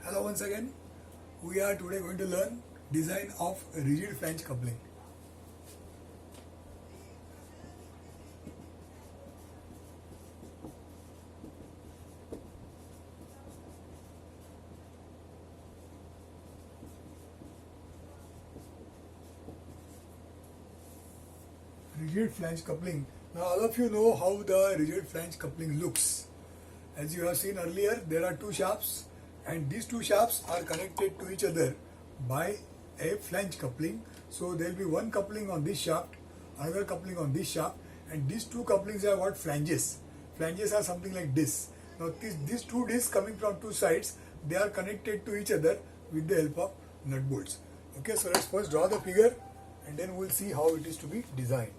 Hello once again. We are today going to learn design of rigid flange coupling. Rigid flange coupling. Now all of you know how the rigid flange coupling looks. As you have seen earlier, there are two shafts and these two shafts are connected to each other by a flange coupling. So there will be one coupling on this shaft, another coupling on this shaft, and these two couplings are what? Flanges. Flanges are something like this. Now these two discs coming from two sides, they are connected to each other with the help of nut bolts. Okay, so let's first draw the figure and then we'll see how it is to be designed.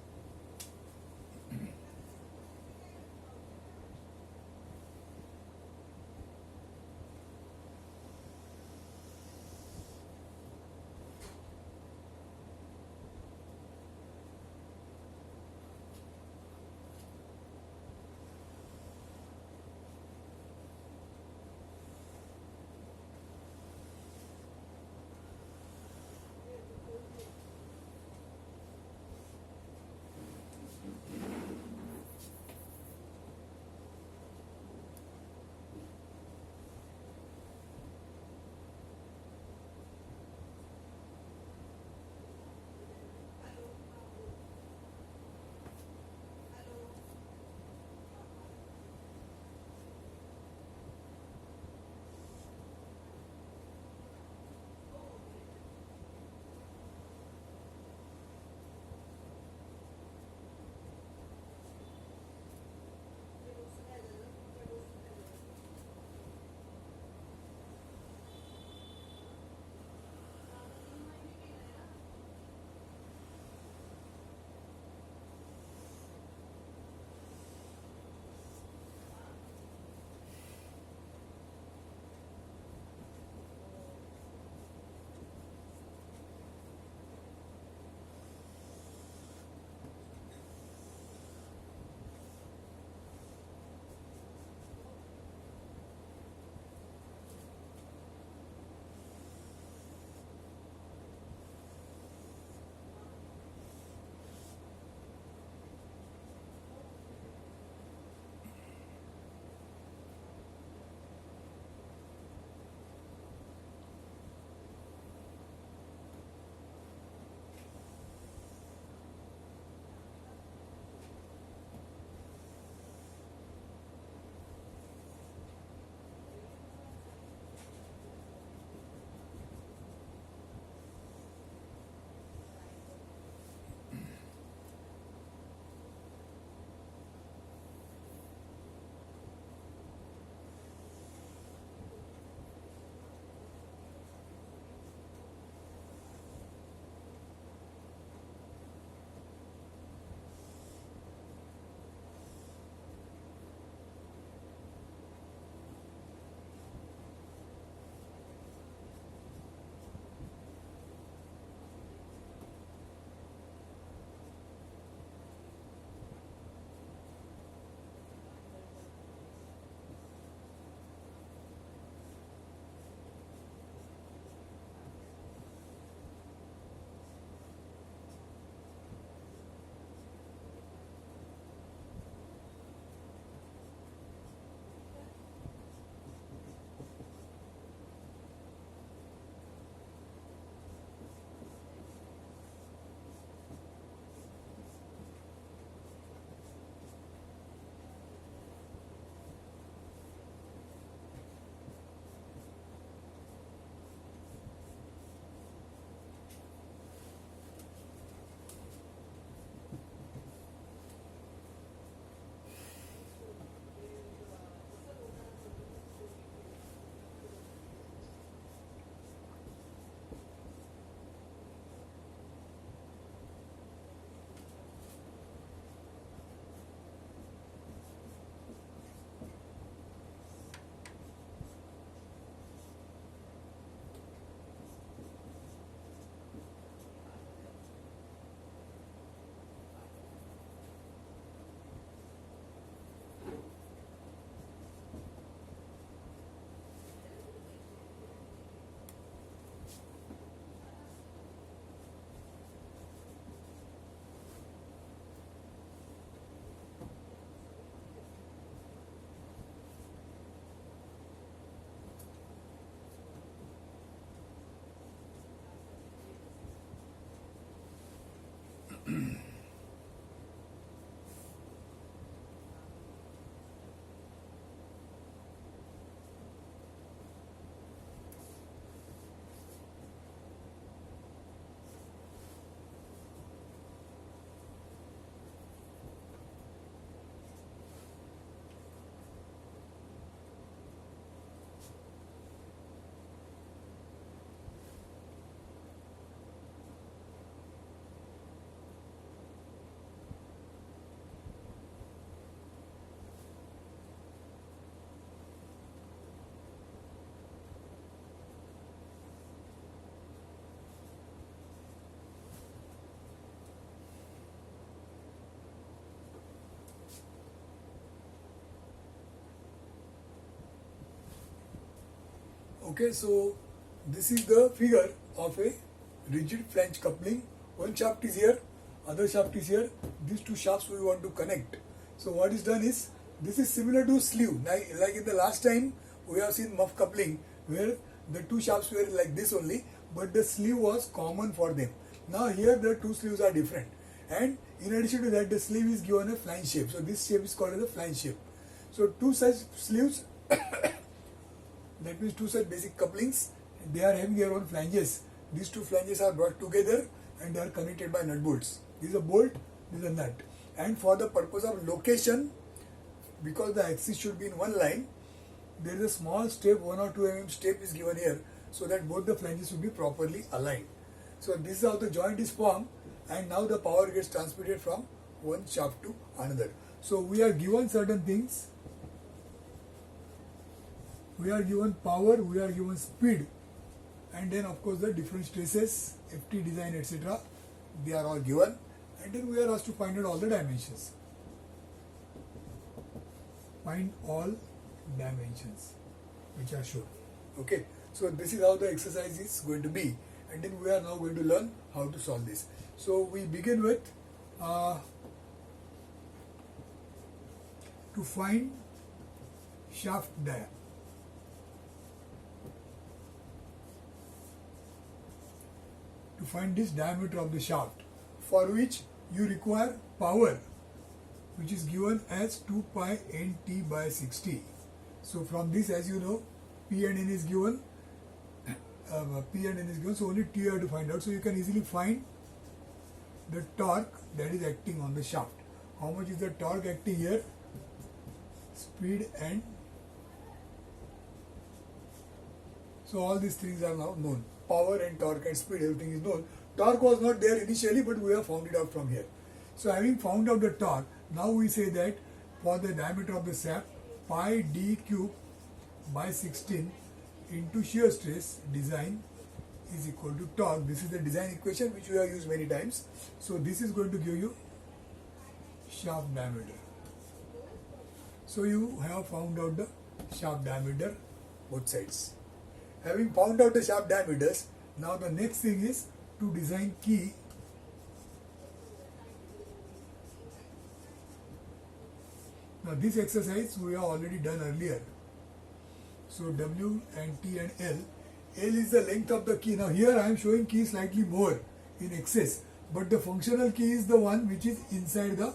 Okay, so this is the figure of a rigid flange coupling. One shaft is here, other shaft is here. These two shafts we want to connect. So what is done is, this is similar to sleeve. Like in the last time we have seen muff coupling where the two shafts were like this only, but the sleeve was common for them. Now here the two sleeves are different, and in addition to that the sleeve is given a flange shape. So this shape is called as a flange shape. So two such sleeves, that means two such basic couplings, they are having their own flanges. These two flanges are brought together and they are connected by nut bolts. This is a bolt, this is a nut. And for the purpose of location, because the axis should be in one line, there is a small step, 1 or 2 mm step is given here, so that both the flanges will be properly aligned. So this is how the joint is formed, and now the power gets transmitted from one shaft to another. So we are given certain things. We are given power, we are given speed, and then of course the different stresses, FT design, etc. They are all given, and then we are asked to find out all the dimensions. Find all dimensions which are shown. Okay, so this is how the exercise is going to be, and then we are now going to learn how to solve this. So we begin with to find shaft diameter. To find this diameter of the shaft, for which you require power, which is given as 2 pi nt by 60. So from this, as you know, P and N is given, so only T you have to find out. So you can easily find the torque that is acting on the shaft. How much is the torque acting here? Speed and, so all these things are now known. Power and torque and speed, everything is known. Torque was not there initially, but we have found it out from here. So having found out the torque, now we say that for the diameter of the shaft, pi d cube by 16 into shear stress design is equal to torque. This is the design equation which we have used many times. So this is going to give you shaft diameter. So you have found out the shaft diameter both sides. Having found out the shaft diameters, now the next thing is to design key. Now this exercise we have already done earlier. So W and T and L. L is the length of the key. Now here I am showing key slightly more in excess, but the functional key is the one which is inside the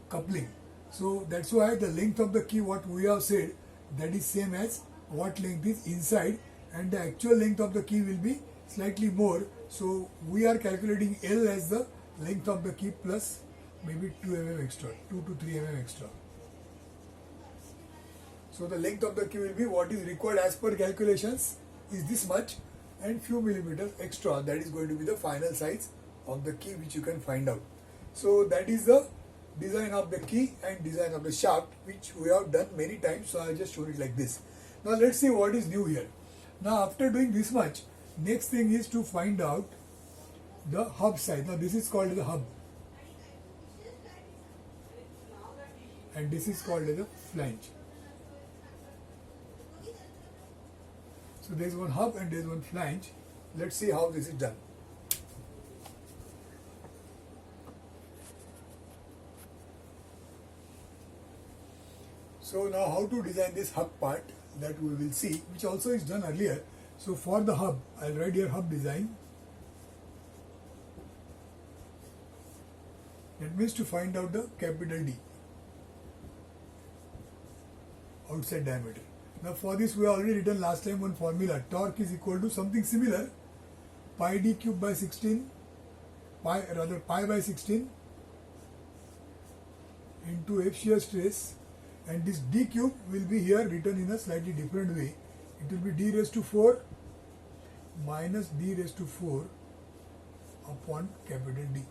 coupling. So that's why the length of the key, what we have said, that is same as what length is inside, and the actual length of the key will be slightly more. So we are calculating L as the length of the key plus maybe 2 mm extra, 2 to 3 mm extra. So the length of the key will be what is required as per calculations is this much, and few millimeters extra, that is going to be the final size of the key which you can find out. So that is the design of the key and design of the shaft, which we have done many times. So I just showed it like this. Now let's see what is new here. Now after doing this much, next thing is to find out the hub size. Now this is called the hub, and this is called as a flange. So there is one hub and there is one flange. Let's see how this is done. So now how to design this hub part, that we will see, which also is done earlier. So for the hub, I'll write here hub design. That means to find out the capital D, outside diameter. Now for this we have already written last time one formula. Torque is equal to something similar, pi d cube by 16, pi by 16 into F shear stress, and this d cube will be here written in a slightly different way. It will be d raised to 4 minus d raised to 4 upon capital D.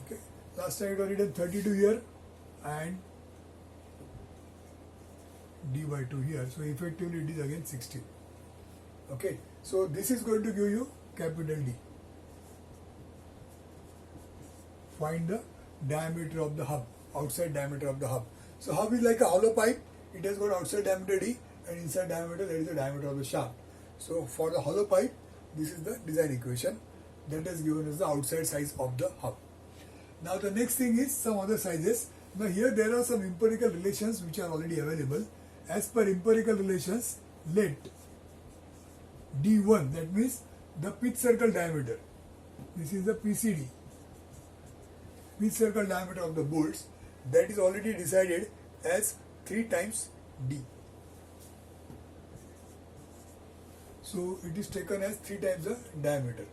Okay. Last time it was written 32 here and d by 2 here. So effectively it is again 16. Okay. So this is going to give you capital D. Find the diameter of the hub, outside diameter of the hub. So hub is like a hollow pipe. It has got outside diameter D and inside diameter that is the diameter of the shaft. So for the hollow pipe, this is the design equation that is given as the outside size of the hub. Now the next thing is some other sizes. Now here there are some empirical relations which are already available. As per empirical relations, let D1, that means the pitch circle diameter, this is the PCD, pitch circle diameter of the bolts, that is already decided as 3 times D. So it is taken as 3 times the diameter,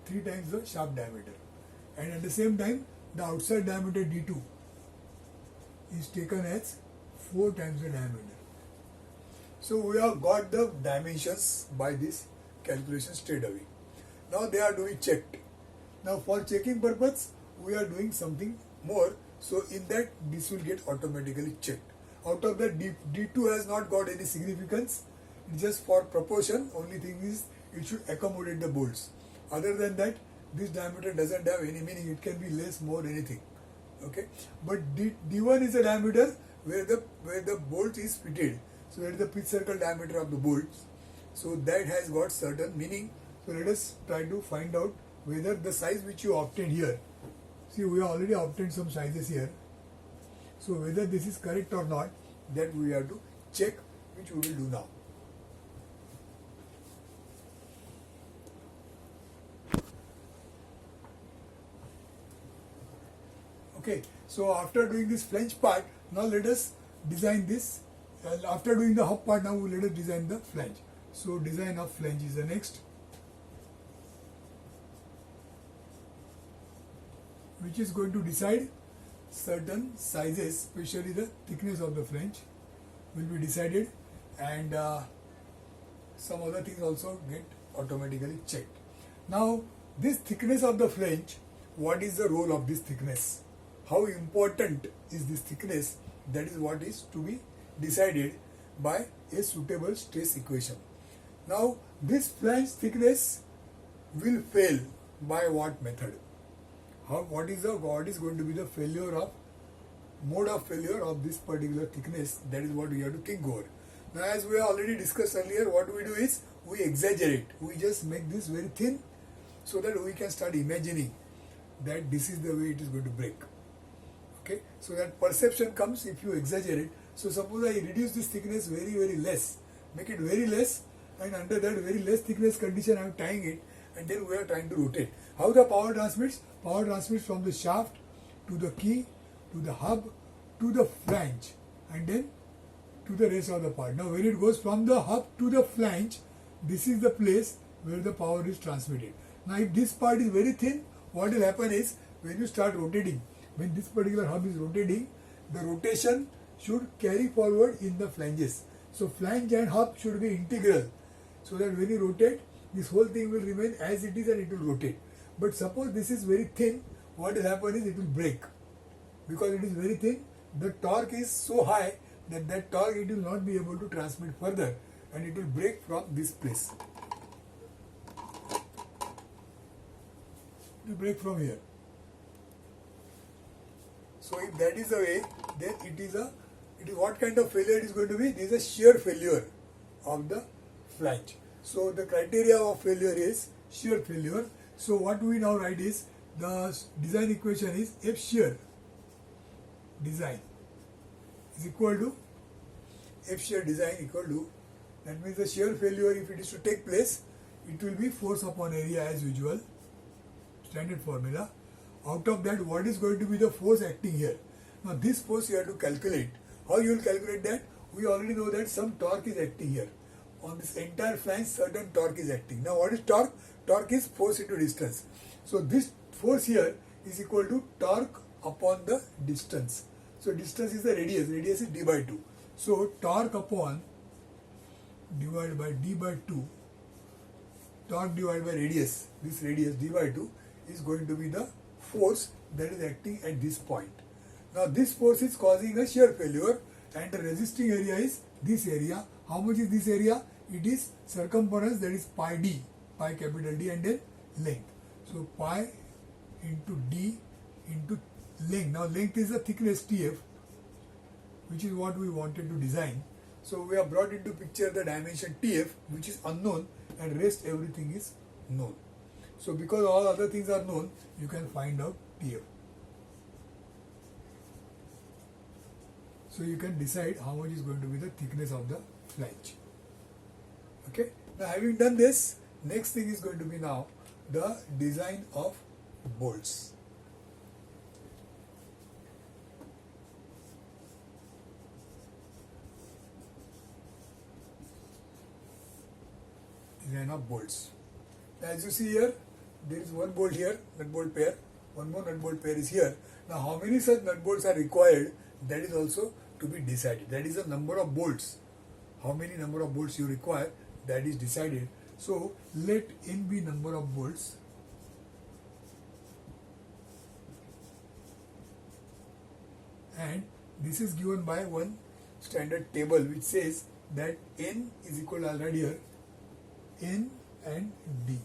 3 times the shaft diameter, and at the same time the outside diameter D2 is taken as 4 times the diameter. So we have got the dimensions by this calculation straight away. Now they are to be checked. Now for checking purpose, we are doing something more. So in that, this will get automatically checked. Out of that, D2 has not got any significance. It's just for proportion. Only thing is it should accommodate the bolts. Other than that, this diameter doesn't have any meaning. It can be less, more, anything. Okay. But D1 is a diameter where the bolt is fitted. So that is the pitch circle diameter of the bolts. So that has got certain meaning. So let us try to find out whether the size which you obtained here. See, we have already obtained some sizes here. So whether this is correct or not, that we have to check, which we will do now. Okay, so after doing this flange part, now let us design this. After doing the hub part, now let us design the flange. So design of flange is the next, which is going to decide certain sizes, especially the thickness of the flange will be decided, and some other things also get automatically checked. Now this thickness of the flange, what is the role of this thickness? How important is this thickness? That is what is to be decided by a suitable stress equation. Now this flange thickness will fail by what method? What is going to be the mode of failure of this particular thickness? That is what we have to think over. Now as we have already discussed earlier, what we do is we exaggerate. We just make this very thin so that we can start imagining that this is the way it is going to break. Okay, so that perception comes if you exaggerate. So suppose I reduce this thickness very less, make it very less, and under that very less thickness condition I am tying it, and then we are trying to rotate. How the power transmits? Power transmits from the shaft to the key, to the hub, to the flange, and then to the rest of the part. Now when it goes from the hub to the flange, this is the place where the power is transmitted. Now if this part is very thin, what will happen is when you start rotating, when this particular hub is rotating, the rotation should carry forward in the flanges. So flange and hub should be integral, so that when you rotate, this whole thing will remain as it is and it will rotate. But suppose this is very thin, what will happen is it will break. Because it is very thin, the torque is so high that torque it will not be able to transmit further, and it will break from this place. It will break from here. So if that is the way, then it is what kind of failure it is going to be? This is a shear failure of the flange. So the criteria of failure is shear failure. So what we now write is the design equation is F shear design is equal to F shear design equal to, that means the shear failure, if it is to take place, it will be force upon area as usual, standard formula. Out of that, what is going to be the force acting here? Now this force you have to calculate. How you will calculate that? We already know that some torque is acting here. On this entire flange, certain torque is acting. Now what is torque? Torque is force into distance. So this force here is equal to torque upon the distance. So distance is the radius. Radius is d by 2. So torque upon divided by d by 2. Torque divided by radius. This radius d by 2 is going to be the force that is acting at this point. Now this force is causing a shear failure, and the resisting area is this area. How much is this area? It is circumference, that is pi d, pi capital D, and then length. So pi into d into length. Now length is the thickness TF, which is what we wanted to design. So we have brought into picture the dimension TF, which is unknown, and rest everything is known. So because all other things are known, you can find out TF. So you can decide how much is going to be the thickness of the flange. Okay. Now having done this, next thing is going to be now the design of bolts. Design of bolts. As you see here, there is one bolt here, nut bolt pair, one more nut bolt pair is here. Now how many such nut bolts are required, that is also to be decided. That is the number of bolts. How many number of bolts you require, that is decided. So let n be number of bolts and this is given by one standard table which says that n is equal to, I'll write here, n and d.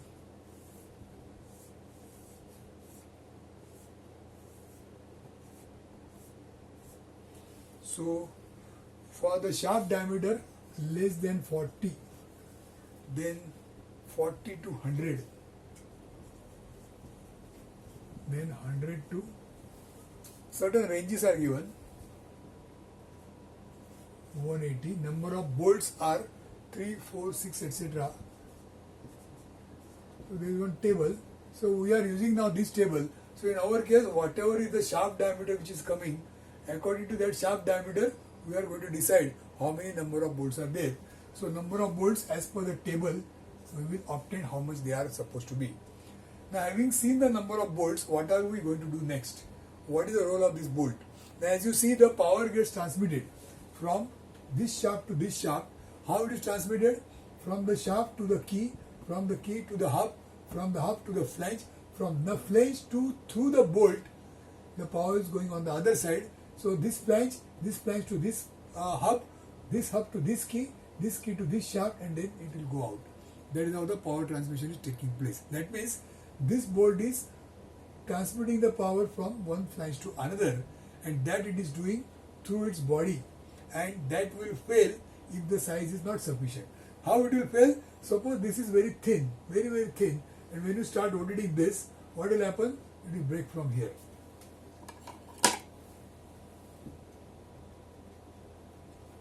So for the shaft diameter less than 40, then 40 to 100, then 100 to, certain ranges are given, 180, number of bolts are 3, 4, 6, etc. So there is one table. So we are using now this table. So in our case, whatever is the shaft diameter which is coming, according to that shaft diameter, we are going to decide how many number of bolts are there. So number of bolts as per the table, we will obtain how much they are supposed to be. Now having seen the number of bolts, what are we going to do next? What is the role of this bolt? Now as you see, the power gets transmitted from this shaft to this shaft. How it is transmitted? From the shaft to the key, from the key to the hub, from the hub to the flange, from the flange to through the bolt, the power is going on the other side. So this flange to this hub to this key to this shaft, and then it will go out. That is how the power transmission is taking place. That means this bolt is transmitting the power from one flange to another, and that it is doing through its body, and that will fail if the size is not sufficient. How it will fail? Suppose this is very thin, very very thin, and when you start rotating this, what will happen? It will break from here.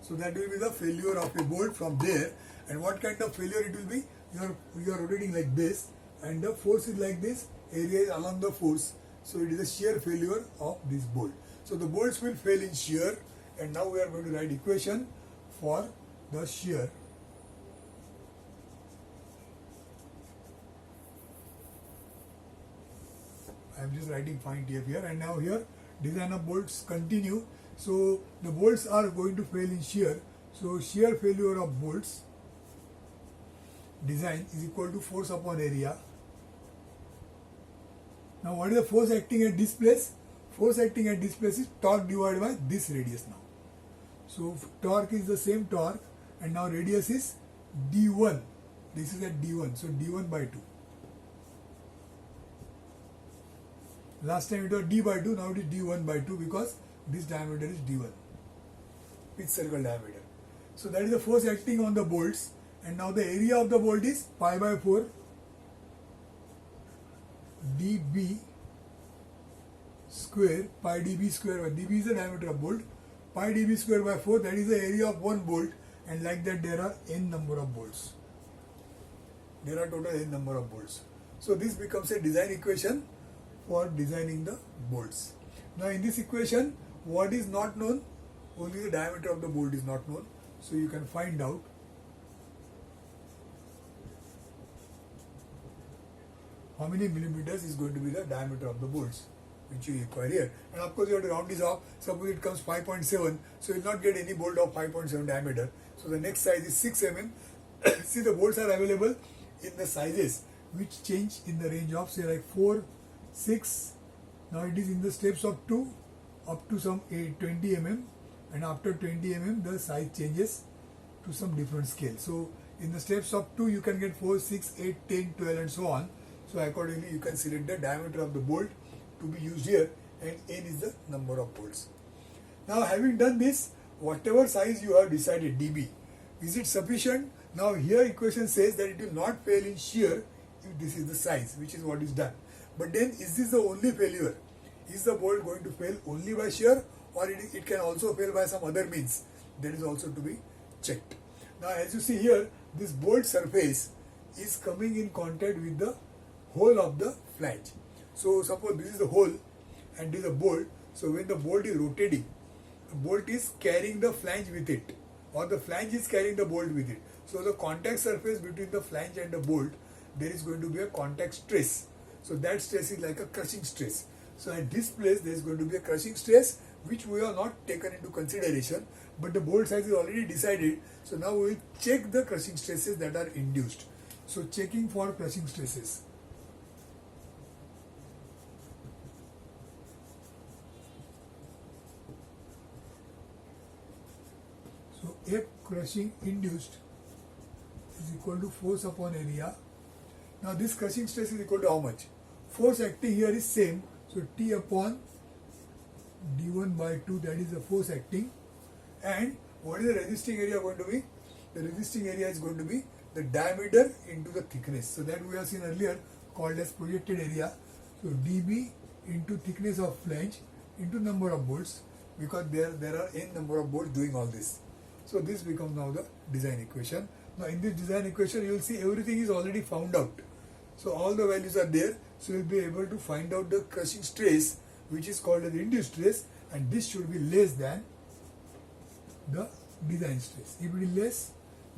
So that will be the failure of a bolt from there. And what kind of failure it will be? You are rotating like this, and the force is like this, area is along the force. So it is a shear failure of this bolt. So the bolts will fail in shear, and now we are going to write equation for the shear. I am just writing fine TF here, and now here design of bolts continue. So the bolts are going to fail in shear. So shear failure of bolts design is equal to force upon area. Now what is the force acting at this place? Force acting at this place is torque divided by this radius now. So torque is the same torque, and now radius is d1. This is at d1, so d1 by 2. Last time it was d by 2, now it is d1 by 2 because this diameter is d1, pitch circle diameter. So that is the force acting on the bolts, and now the area of the bolt is pi by 4 dB square, pi dB square, dB is the diameter of bolt, pi dB square by 4, that is the area of one bolt, and like that there are n number of bolts. There are total n number of bolts. So this becomes a design equation for designing the bolts. Now in this equation, what is not known? Only the diameter of the bolt is not known. So you can find out how many millimeters is going to be the diameter of the bolts which you require here. And of course you have to round this off. Suppose it comes 5.7, so you will not get any bolt of 5.7 diameter. So the next size is 6 mm. See, the bolts are available in the sizes which change in the range of say like 4, 6. Now it is in the steps of 2 up to some 20 mm, and after 20 mm the size changes to some different scale. So in the steps of 2 you can get 4, 6, 8, 10, 12 and so on. So accordingly you can select the diameter of the bolt to be used here, and n is the number of bolts. Now having done this, whatever size you have decided dB, is it sufficient? Now here equation says that it will not fail in shear if this is the size, which is what is done. But then is this the only failure? Is the bolt going to fail only by shear, or it can also fail by some other means? That is also to be checked. Now as you see here, this bolt surface is coming in contact with the hole of the flange. So suppose this is the hole and this is a bolt. So when the bolt is rotating, the bolt is carrying the flange with it, or the flange is carrying the bolt with it. So the contact surface between the flange and the bolt, there is going to be a contact stress. So that stress is like a crushing stress. So at this place there is going to be a crushing stress, which we have not taken into consideration, but the bolt size is already decided. So now we will check the crushing stresses that are induced. So checking for crushing stresses. So F crushing induced is equal to force upon area. Now this crushing stress is equal to how much? Force acting here is same. So T upon d1 by 2, that is the force acting. And what is the resisting area going to be? The resisting area is going to be the diameter into the thickness. So that we have seen earlier, called as projected area. So dB into thickness of flange into number of bolts, because there are n number of bolts doing all this. So this becomes now the design equation. Now in this design equation you will see everything is already found out. So all the values are there. So you will be able to find out the crushing stress, which is called as induced stress, and this should be less than the design stress. If it is less,